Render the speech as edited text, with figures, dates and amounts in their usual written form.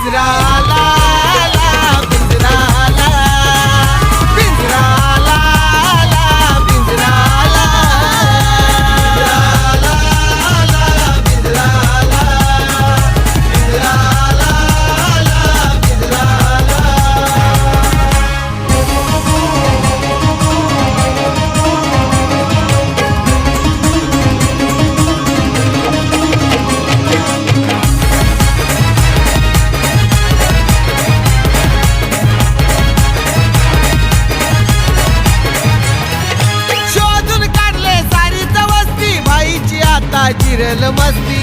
पिंजरा आला आला पिंजरा आला पिंजरा आला आला पिंजरा आला पिंजरा आला पिंजरा आला पिंजरा आला शोधून काढले सारीच वस्ती भाईची आता जिरल मस्ती